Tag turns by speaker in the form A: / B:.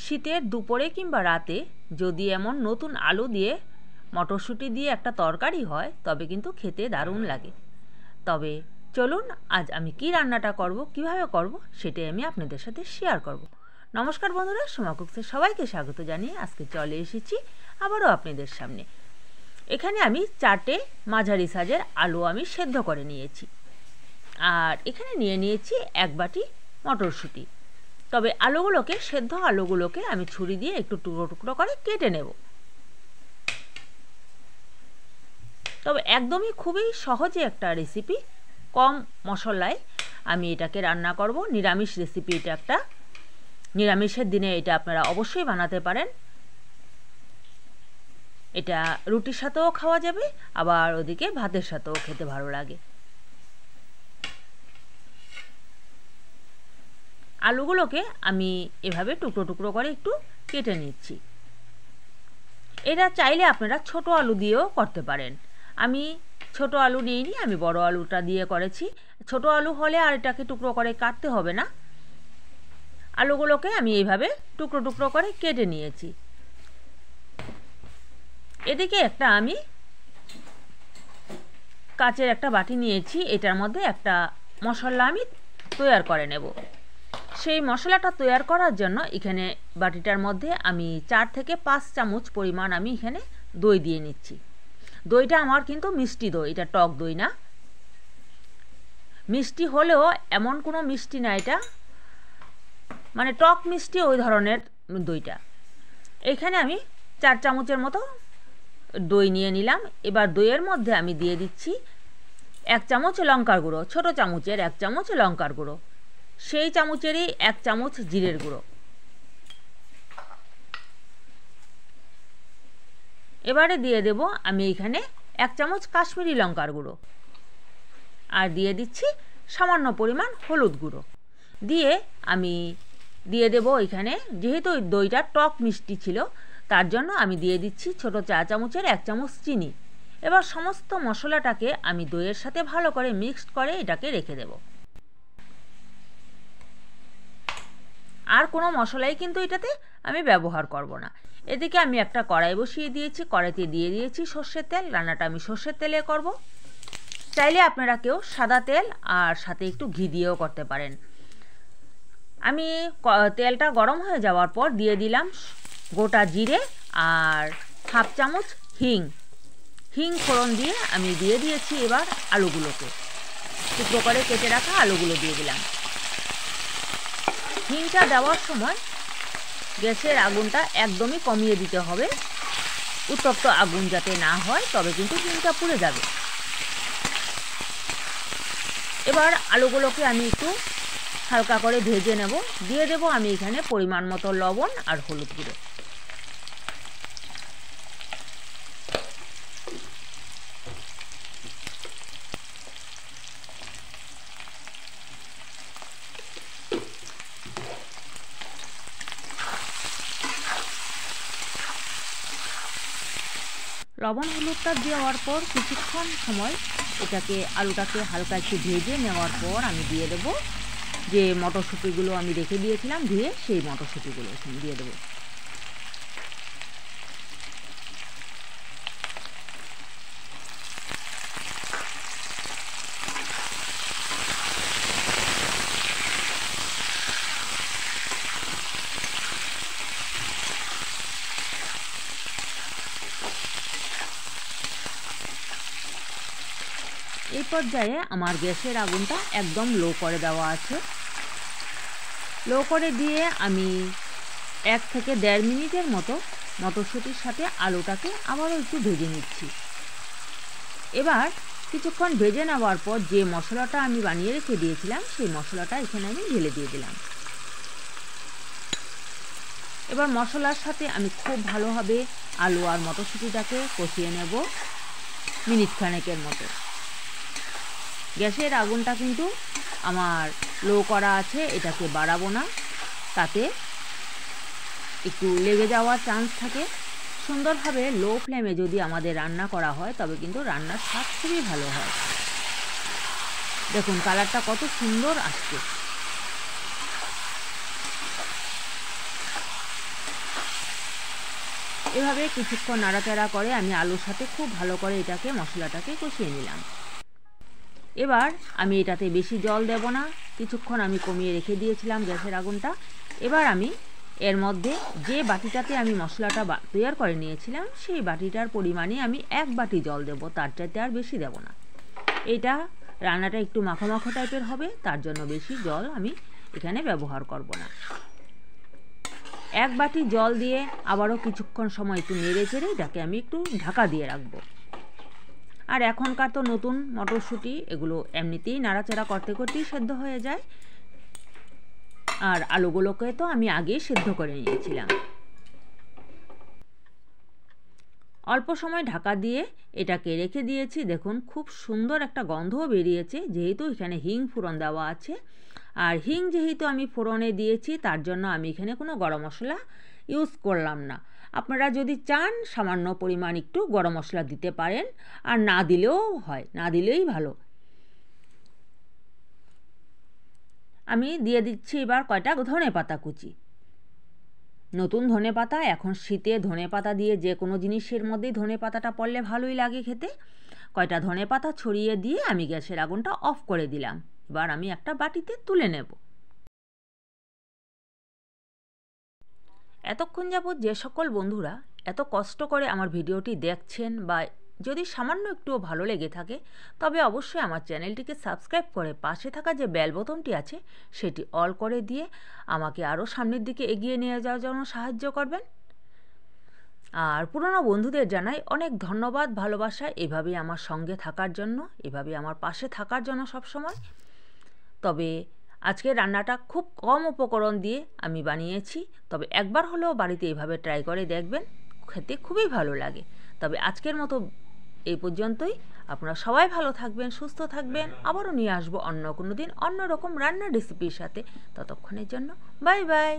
A: শীতের দুপুরে কিংবা রাতে যদি এমন নতুন আলু দিয়ে মটরশুঁটি দিয়ে একটা তরকারি হয় তবে কিন্তু খেতে দারুণ লাগে। তবে চলুন আজ আমি কি রান্নাটা করব, কিভাবে করব সেটাই আমি আপনাদের সাথে শেয়ার করব। নমস্কার বন্ধুরা, সোমা কুকসে সবাইকে স্বাগত জানিয়ে আজকে চলে এসেছি আবারও আপনাদের সামনে। এখানে আমি 4টে মাঝারি সাইজের আলু আমি সেদ্ধ করে নিয়েছি, আর এখানে নিয়ে নিয়েছি 1 বাটি মটরশুঁটি। তবে আলুগুলোকে, সেদ্ধ আলুগুলোকে আমি ছুরি দিয়ে একটু টুকরো টুকরো করে কেটে নেব। তবে একদমই খুবই সহজে একটা রেসিপি, কম মশলায় আমি এটাকে রান্না করব। নিরামিষ রেসিপি এটা একটা, নিরামিষের দিনে এটা আপনারা অবশ্যই বানাতে পারেন। এটা রুটির সাথেও খাওয়া যাবে, আবার ওদিকে ভাতের সাথেও খেতে ভালো লাগে। আলুগুলোকে আমি এভাবে টুকরো টুকরো করে একটু কেটে নিচ্ছি। এটা চাইলে আপনারা ছোট আলু দিয়েও করতে পারেন। আমি ছোট আলু নিইনি, আমি বড় আলুটা দিয়ে করেছি। ছোট আলু হলে আর এটাকে টুকরো করে কাটতে হবে না। আলুগুলোকে আমি এইভাবে টুকরো টুকরো করে কেটে নিয়েছি। এদিকে একটা আমি কাচের একটা বাটি নিয়েছি, এটার মধ্যে একটা মশলা আমি তৈরি করে নেব। সেই মশলাটা তৈরি করার জন্য এখানে বাটিটার মধ্যে আমি 4 থেকে 5 চামচ পরিমাণ আমি এখানে দই দিয়ে নিচ্ছি। দইটা আমার কিন্তু মিষ্টি দই, এটা টক দই না। মিষ্টি হলেও এমন কোনো মিষ্টি না, এটা মানে টক মিষ্টি ওই ধরনের দইটা। এখানে আমি 4 চামচের মতো দই নিয়ে নিলাম। এবার দইয়ের মধ্যে আমি দিয়ে দিচ্ছি 1 চামচ লঙ্কার গুঁড়ো, ছোট চামচের 1 চামচ লঙ্কার গুঁড়ো, সেই চামচেরই 1 চামচ জিরের গুঁড়ো। এবারে দিয়ে দেব আমি এখানে 1 চামচ কাশ্মীরি লঙ্কার গুঁড়ো, আর দিয়ে দিচ্ছি সামান্য পরিমাণ হলুদ গুঁড়ো। দিয়ে আমি দিয়ে দেব এখানে, যেহেতু দইটা টক মিষ্টি ছিল তার জন্য আমি দিয়ে দিচ্ছি ছোট 4 চামচের 1 চামচ চিনি। এবার সমস্ত মশলাটাকে আমি দইয়ের সাথে ভালো করে মিক্সড করে এটাকে রেখে দেব। আর কোনো মশলাই কিন্তু এটাতে আমি ব্যবহার করব না। এদিকে আমি একটা কড়াই বসিয়ে দিয়েছি, কড়াইতে দিয়ে দিয়েছি সর্ষের তেল। রান্নাটা আমি সর্ষের তেলে করব। চাইলে আপনারা কেউ সাদা তেল আর সাথে একটু ঘি দিয়েও করতে পারেন। আমি তেলটা গরম হয়ে যাওয়ার পর দিয়ে দিলাম গোটা জিরে আর 1/2 চামচ হিং ফোড়ন দিয়ে আমি দিয়ে দিয়েছি এবার আলুগুলোকে, টুকরো করে কেটে রাখা আলুগুলো দিয়ে দিলাম। হিংটা দেওয়ার সময় গ্যাসের আগুনটা একদমই কমিয়ে দিতে হবে, উত্তপ্ত আগুন যাতে না হয়, তবে কিন্তু হিংটা পুড়ে যাবে। এবার আলুগুলোকে আমি একটু হালকা করে ভেজে নেব। দিয়ে দেব আমি এখানে পরিমাণ মতো লবণ আর হলুদ গুঁড়ো। লবণ হলুদটা দেওয়ার পর কিছুক্ষণ সময় আলুটাকে হালকা একটু ভেজে নেওয়ার পর আমি দিয়ে দেব যে মটরশুঁটিগুলো আমি রেখে দিয়েছিলাম ধুয়ে, সেই মটরশুঁটিগুলো এখানে দিয়ে দেবো। এই পর্যায়ে আমার গ্যাসের আগুনটা একদম লো করে দেওয়া আছে। লো করে দিয়ে আমি 1 থেকে 1.5 মিনিটের মতো মটরশুঁটির সাথে আলুটাকে আবারও একটু ভেজে নিচ্ছি। এবার কিছুক্ষণ ভেজে নেওয়ার পর যে মশলাটা আমি বানিয়ে রেখে দিয়েছিলাম সেই মশলাটা এখানে আমি ঢেলে দিয়ে দিলাম। এবার মশলার সাথে আমি খুব ভালোভাবে আলু আর মটরশুঁটিটাকে কষিয়ে নেব মিনিট খানেকের মতো। গ্যাসের আগুনটা কিন্তু আমার লো করা আছে, এটাকে বাড়াবো না, তাতে একটু লেগে যাওয়ার চান্স থাকে। সুন্দরভাবে লো ফ্লেমে যদি আমাদের রান্না করা হয় তবে কিন্তু রান্নার স্বাদ খুবই ভালো হয়। দেখুন কালারটা কত সুন্দর আসছে। এভাবে কিছুক্ষণ নাড়াচাড়া করে আমি আলুর সাথে খুব ভালো করে এটাকে মশলাটাকে কষিয়ে নিলাম। এবার আমি এটাতে বেশি জল দেব না, কিছুক্ষণ আমি কমিয়ে রেখে দিয়েছিলাম গ্যাসের আগুনটা। এবার আমি এর মধ্যে যে বাটিটাতে আমি মশলাটা তৈরি করে নিয়েছিলাম সেই বাটিটার পরিমাণে আমি 1 বাটি জল দেব, তার চাইতে আর বেশি দেব না। এটা রান্নাটা একটু মাখো মাখো টাইপের হবে, তার জন্য বেশি জল আমি এখানে ব্যবহার করব না। 1 বাটি জল দিয়ে আবারও কিছুক্ষণ সময় একটু নেড়ে চেড়ে এটাকে আমি একটু ঢাকা দিয়ে রাখবো। আর এখনকার তো নতুন মটরশুঁটি, এগুলো এমনিতেই নাড়াচাড়া করতে করতেই সেদ্ধ হয়ে যায়। আর আলুগুলোকে তো আমি আগেই সেদ্ধ করে নিয়েছিলাম। অল্প সময় ঢাকা দিয়ে এটাকে রেখে দিয়েছি। দেখুন খুব সুন্দর একটা গন্ধও বেরিয়েছে, যেহেতু এখানে হিং ফোড়ন দেওয়া আছে। আর হিং যেহেতু আমি ফোড়নে দিয়েছি, তার জন্য আমি এখানে কোনো গরম মশলা ইউজ করলাম না। আপনারা যদি চান সামান্য পরিমাণ একটু গরম মশলা দিতে পারেন, আর না দিলেও হয়, না দিলেই ভালো। আমি দিয়ে দিচ্ছি এবার কয়টা ধনেপাতা কুচি। নতুন ধনেপাতা, এখন শীতে ধনেপাতা দিয়ে যে কোনো জিনিসের মধ্যেই ধনেপাতাটা পড়লে ভালোই লাগে খেতে। কয়টা ধনেপাতা ছড়িয়ে দিয়ে আমি গ্যাসের আগুনটা অফ করে দিলাম। এবার আমি একটা বাটিতে তুলে নেব। এতক্ষণ যাবৎ যে সকল বন্ধুরা এত কষ্ট করে আমার ভিডিওটি দেখছেন, বা যদি সামান্য একটুও ভালো লেগে থাকে, তবে অবশ্যই আমার চ্যানেলটিকে সাবস্ক্রাইব করে পাশে থাকা যে বেল বোতামটি আছে সেটি অল করে দিয়ে আমাকে আরও সামনের দিকে এগিয়ে নিয়ে যাওয়ার জন্য সাহায্য করবেন। আর পুরনো বন্ধুদের জানাই অনেক ধন্যবাদ, ভালোবাসা, এভাবেই আমার সঙ্গে থাকার জন্য, এভাবে আমার পাশে থাকার জন্য সব সময়। তবে আজকের রান্নাটা খুব কম উপকরণ দিয়ে আমি বানিয়েছি, তবে একবার হলেও বাড়িতে এভাবে ট্রাই করে দেখবেন, খেতে খুবই ভালো লাগে। তবে আজকের মতো এই পর্যন্তই। আপনারা সবাই ভালো থাকবেন, সুস্থ থাকবেন। আবারও নিয়ে আসবো অন্য কোনো দিন অন্য রকম রান্নার রেসিপির সাথে। ততক্ষণের জন্য বাই বাই।